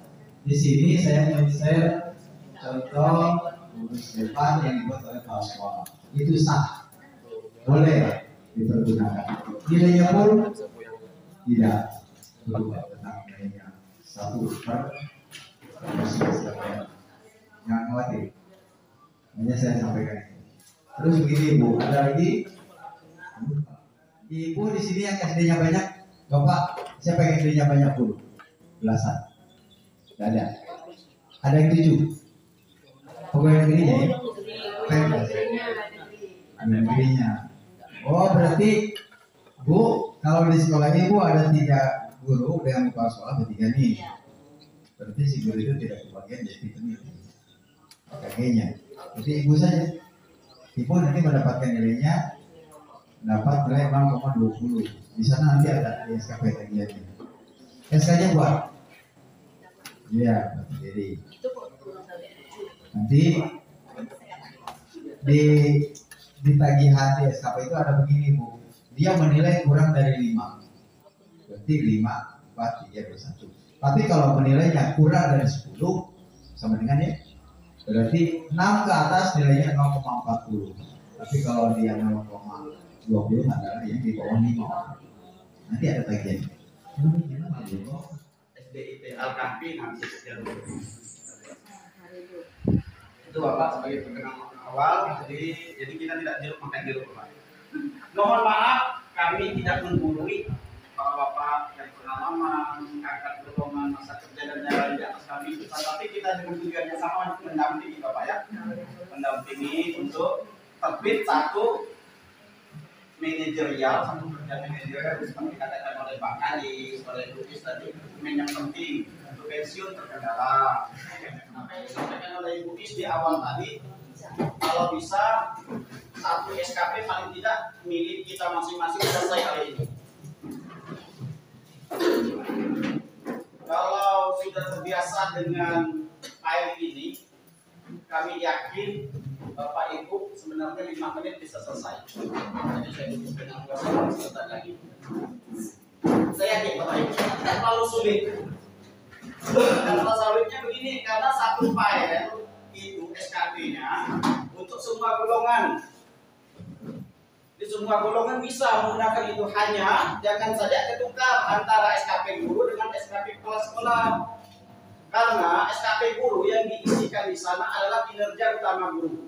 di sini saya men-share contoh rumus depan yang dibuat oleh kepala sekolah itu sah, boleh dipergunakan. Nilainya pun tidak berubah, tetap nilainya 1/semester. Jangan khawatir, hanya saya sampaikan ini. Terus begini Bu, ada lagi Ibu di sini yang SD-nya banyak, Bapak siapa yang SD-nya banyak Bu? Belasan. Tidak ada. Ada yang 7. Pegawai negerinya ya? Ada negerinya. Oh berarti Bu, kalau di sekolah Ibu ada 3 guru dengan kepala sekolah bertiga nih. Berarti si guru itu tidak kebagian jadi ini. Kakeknya. Jadi Ibu saja. Ibu nanti mendapatkan nilainya dapat nilai 0,20. Di sana nanti ada di SKP tagihannya. SK-nya buat. Iya, jadi nanti di tagihan di SKP itu ada begini Bu. Dia menilai kurang dari 5. Berarti 5, 4, 3, 2, 1. Tapi kalau menilainya kurang dari 10 sama dengan ya. Berarti 6 ke atas nilainya 0,40. Tapi kalau dia 0,20 adalah yang di bawah 5. Nanti ada tagihan. SDIT Al-Kahfi nanti itu Bapak sebagai pengenal awal, jadi kita tidak jeruk makan jeruk Bapak. Mohon maaf kami tidak menggurui Bapak yang pengalaman, kakak golongan masa kerja dan jalan di atas kami, tetapi kita dengan tujuannya sama untuk mendampingi Bapak ya, mendampingi untuk terbit satu manajerial, satu kerja manajerial seperti dikatakan oleh Pak Kadis, oleh Lukis tadi, yang penting untuk pensiun terkendala. Apa yang disampaikan oleh Ibu Is di awal tadi, kalau bisa satu SKP paling tidak milik kita masing-masing selesai hari ini. Kalau sudah terbiasa dengan file ini, kami yakin Bapak Ibu sebenarnya 5 menit bisa selesai. Jadi saya butuh dengan kuasa sebentar lagi. Saya yakin Bapak Ibu tidak terlalu sulit. Karena sulitnya begini, karena satu file itu SKP-nya untuk semua golongan. Di semua golongan bisa menggunakan itu, hanya jangan saja ketukar antara SKP guru dengan SKP kepala sekolah. Karena SKP guru yang diisikan di sana adalah kinerja utama guru.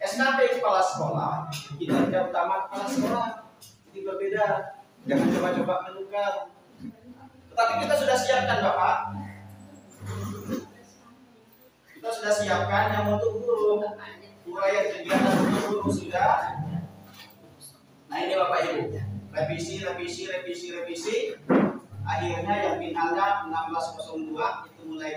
SKP kepala sekolah, kinerja utama kepala sekolah. Ini berbeda. Jangan coba-coba menukar. Tetapi kita sudah siapkan Bapak. Kita sudah siapkan yang untuk guru. Uraian kegiatan untuk guru sudah. Nah ini Bapak Ibu. Revisi. Akhirnya yang finalnya 1602 itu mulai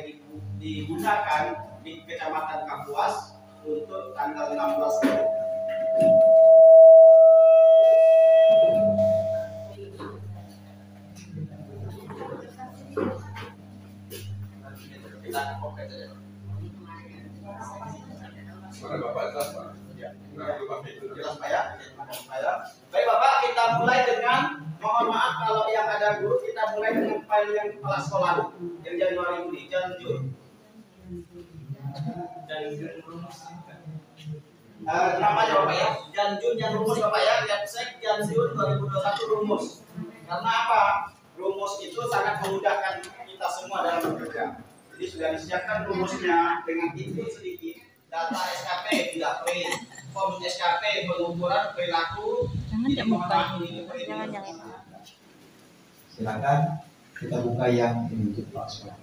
digunakan di Kecamatan Kapuas untuk tanggal 16. Baik Bapak, kita mulai dengan, mohon maaf kalau yang ada guru, kita mulai dengan file yang kepala sekolah yang Januari ini, Janjun. Namanya Bapak ya, Janjun yang rumus Bapak ya, Yapsek Janjun 2021 rumus. Karena apa? Rumus itu sangat memudahkan kita semua dalam bekerja. Jadi sudah disiapkan rumusnya dengan itu sedikit. Data SKP tidak print, form SKP pengukuran perilaku. Silakan kita buka yang ini untuk Pak Sekolah.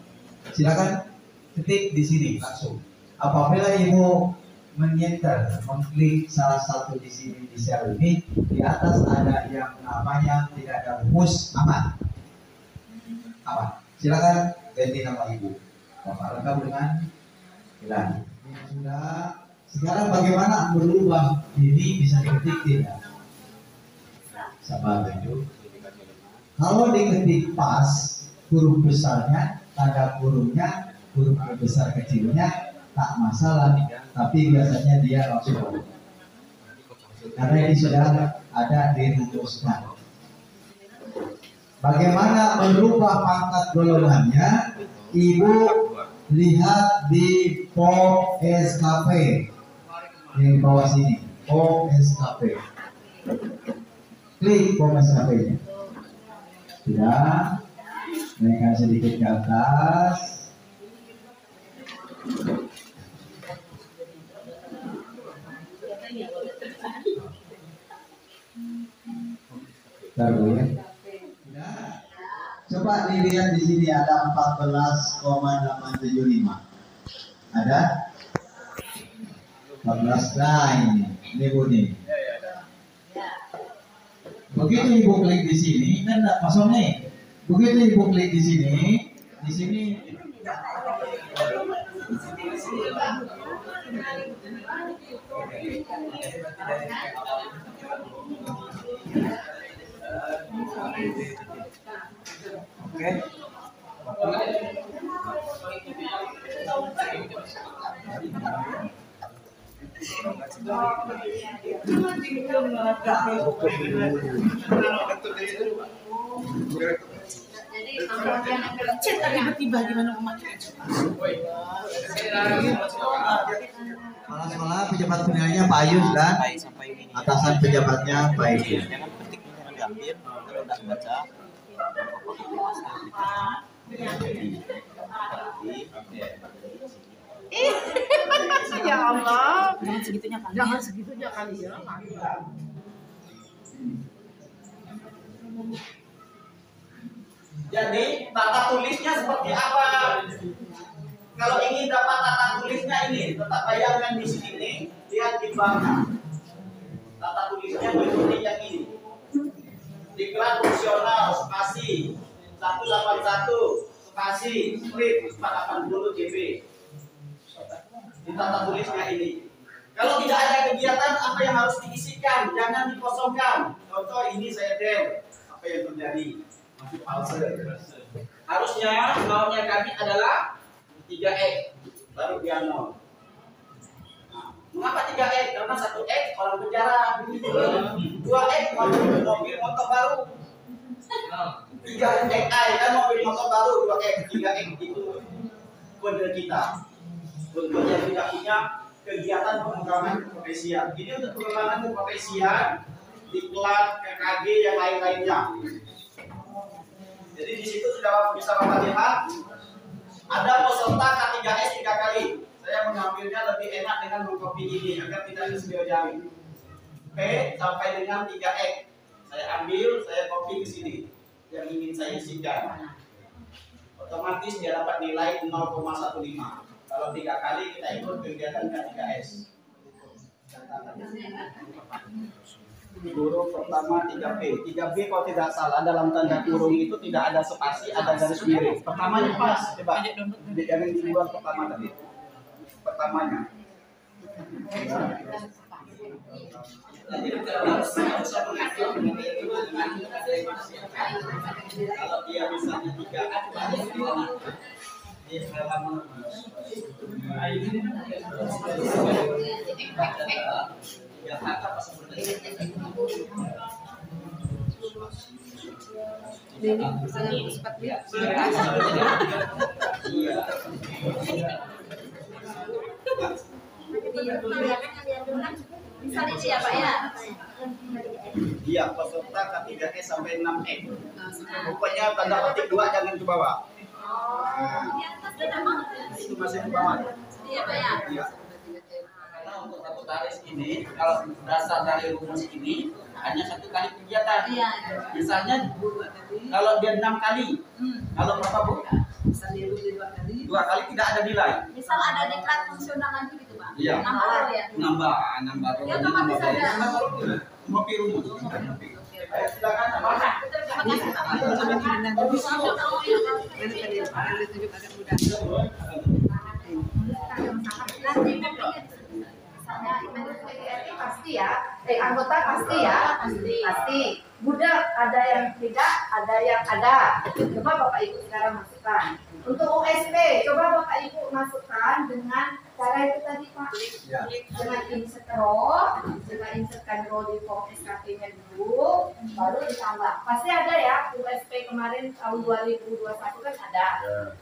Silakan ketik di sini langsung. Apabila Ibu menyenter, mengklik salah satu di sini di sel ini, di atas ada yang namanya tidak ada rumus, aman. Silakan ganti nama Ibu. Bapak lengkap dengan hilang. Sudah. Sekarang bagaimana merubah ini bisa diketik tidak? Sama itu. Kalau diketik pas huruf besarnya, tanda kurungnya, huruf besar kecilnya tak masalah. Tapi biasanya dia langsung. Karena ini sudah ada dirumuskan. Bagaimana merubah pangkat golongannya? Ibu lihat di POM SKP yang di bawah sini, POM SKP. Klik POM SKP-nya. Sudah, naikkan sedikit ke atas. Taruh ya. Coba dilihat di sini ada 14,875. Ada? 14. Nah ini bunyi. Begitu ibu klik di sini kan enggak kosong nih. Begitu ibu klik di sini oke. Kepala pejabat penilainya Pak Ayus dan atasan pejabatnya Pak Ayus. Ya Allah, jangan segitunya kali ya. Jadi tata tulisnya seperti apa? Kalau ingin dapat tata tulisnya ini, tetap bayangkan di sini, lihat di bawah. Tata tulisnya seperti yang ini. Diklat fungsional spasi 181 spasi strip 480 JB. Di tata tulisnya ini. Kalau tidak ada kegiatan, apa yang harus diisikan? Jangan dikosongkan. Contoh ini saya del. Apa yang terjadi? Harusnya maunya kami adalah 3X baru dia 0. Mengapa 3X? Karena 1X orang penjara, 2X mobil motor baru, 3XI kan mobil motor baru, 2X, 3X itu kode kita. Untuk yang tidak punya kegiatan pengembangan keprofesian. Ini untuk pengembangan keprofesian, diklat, KKG yang lain-lainnya. Jadi di situ sudah bisa Bapak lihat ada peserta K3S 3 kali. Saya mengambilnya lebih enak dengan mengcopy ini agar tidak disediakan. P sampai dengan 3X. Saya ambil, saya copy ke sini yang ingin saya isikan. Otomatis dia dapat nilai 0,15. Kalau 3 kali kita ikut kegiatan K3S. Huruf pertama 3B. 3B kalau tidak salah dalam tanda kurung itu tidak ada spasi, ada garis miring. Pertamanya pas, coba. Jangan di luar pertama tadi. Pertamanya. Kalau dia misalnya 3A, Misalnya ya Pak ya. Iya, peserta K3S sampai 6X. Pokoknya tanda petik 2 jangan ke bawah. Itu masih ke bawah. Iya Pak ya. Iya. Karena untuk satu taris ini, kalau dasar dari rumus ini hanya 1 kali kegiatan. Iya. Misalnya kalau dia 6 kali, kalau berapa Bu? Misalnya 2 kali. 2 kali tidak ada nilai. Misal ada diklat fungsional lagi gitu Pak. Iya. Nambah ya. Nambah. Ya otomatis ada. Ngopi rumus. Ayo silakan Pak. Terima kasih Pak. Pasti ya, anggota pasti ya, pasti. Budak ada yang tidak, ada yang ada. Coba Bapak Ibu sekarang masukkan. Untuk USP, coba Bapak Ibu masukkan dengan cara itu tadi Pak. Ya. Dengan insert row, dengan insertkan row di form SKP-nya dulu, baru ditambah. Pasti ada ya, USP kemarin tahun 2021 kan ada.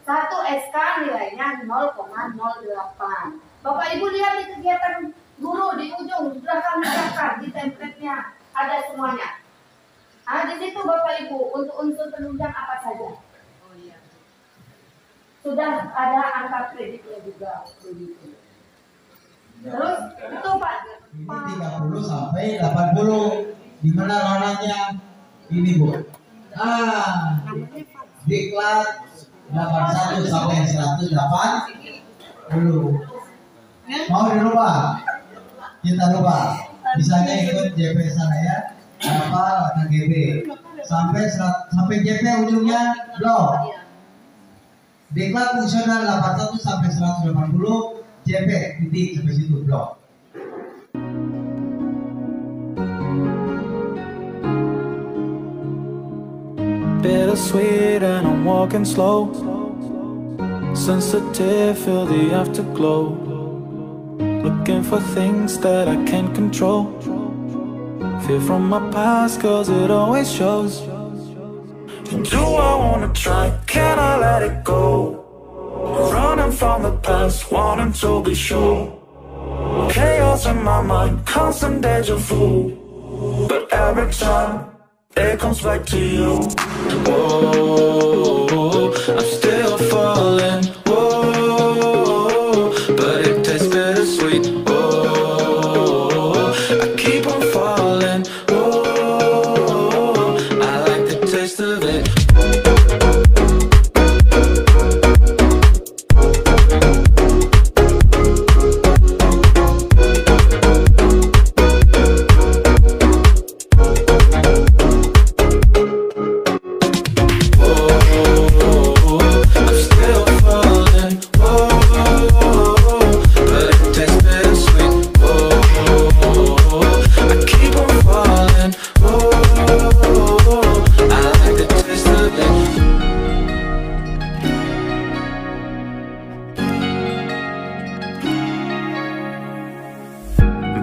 Satu SK nilainya 0,08. Bapak Ibu lihat di kegiatan guru di ujung sudah kami siapkan di template-nya ada semuanya. Nah, di situ Bapak Ibu untuk unsur penunjang apa saja. Sudah ada angka kreditnya juga begitu. Terus itu Pak. Ini 30 sampai 80. Di mana ranahnya? Ini Bu. Diklat 81 sampai 180. Mau dirubah? Kita rubah. Misalnya ikut JP sana ya. Apa atau GB sampai JP ujungnya blok. Diklat fungsional 81 sampai 180, JP titik sampai situ blok. Bittersweet and I'm walking slow. Sensitive, feel the afterglow. Looking for things that I can't control. Fear from my past cause it always shows. Do I wanna try? Can I let it go? Running from the past, wanting to be sure. Chaos in my mind, constant deja vu. But every time, it comes back to you. Whoa, I'm still falling. Whoa, but it tastes bittersweet. Whoa, I keep on falling. Whoa, I like the taste of it.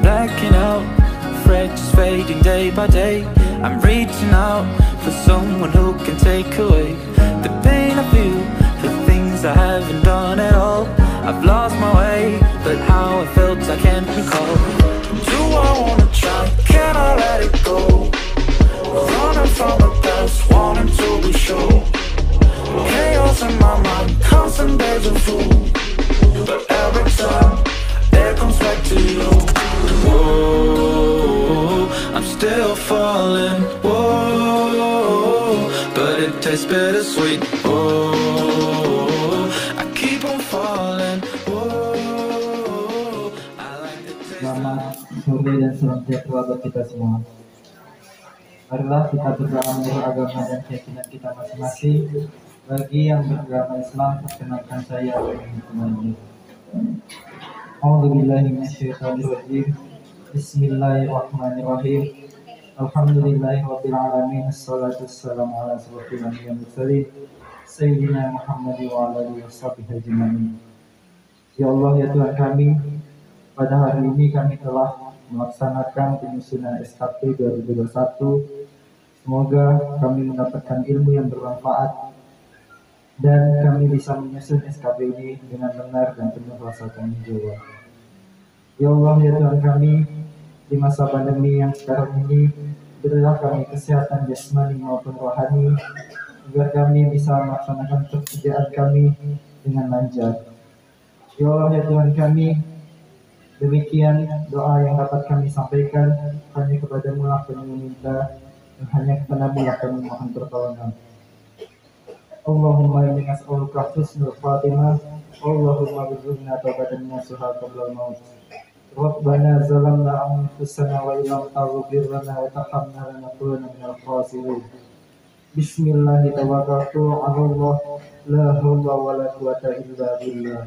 Blacking out, afraid just fading day by day. I'm reaching out for someone who can take away the pain I feel, the things I haven't done at all. I've lost my way, but how I felt I can't recall. Do I wanna try? Can I let it go? Running from the past, wanting to be sure. Chaos in my mind, constant deja vu. But every time, it comes back to you. Whoa, I'm still falling. Whoa, but it tastes bittersweet. Whoa, I keep on falling. Whoa, I like the taste. Selamat sore dan salam sejahtera buat kita semua. Marilah kita berdoa menurut agama dan keyakinan kita masing-masing. Bagi yang beragama Islam, perkenalkan saya Muhammad. A'udzubillahi minasyaitonirrajim. Bismillahirrahmanirrahim. Alhamdulillahirabbil alamin. Wassalatu wassalamu ala asyrofil anbiya'i wal mursalin sayyidina Muhammad wa ala alihi washabihi ajmain. Ya Allah, ya Tuhan kami, pada hari ini kami telah melaksanakan penyusunan SKP 2021. Semoga kami mendapatkan ilmu yang bermanfaat dan kami bisa menyusun SKP ini dengan benar dan penuh rasa tanggung jawab. Ya Allah, ya Tuhan kami, di masa pandemi yang sekarang ini, berilah kami kesehatan jasmani maupun rohani, agar kami bisa melaksanakan pekerjaan kami dengan lancar. Ya Allah, ya Tuhan kami, demikian doa yang dapat kami sampaikan. Hanya kepadamu lah kami meminta, dan hanya kepadamu lah kami mohon pertolongan. Allahumma inni as'aluka husnul khatimah. Allahumma bidzurna taubatan nasuha qabla al-maut. Rabbana zalamna anfusana wa illam taghfir lana wa tarhamna lanakunanna minal khasirin. Bismillah tawakkaltu 'ala Allah, la haula wa la quwwata illa billah.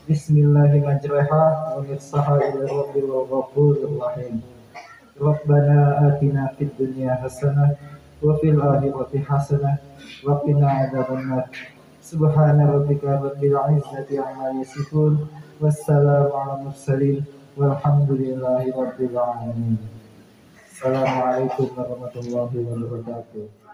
Bismillah majraha wa mursaha ila rabbil ghafurur rahim. Rabbana atina fid dunya hasanah wa fil akhirati hasanah wa qina adzabannar. Subhana rabbika rabbil izzati amma yasifun wassalamu ala mursalin walhamdulillahi rabbil alamin. Assalamualaikum warahmatullahi wabarakatuh.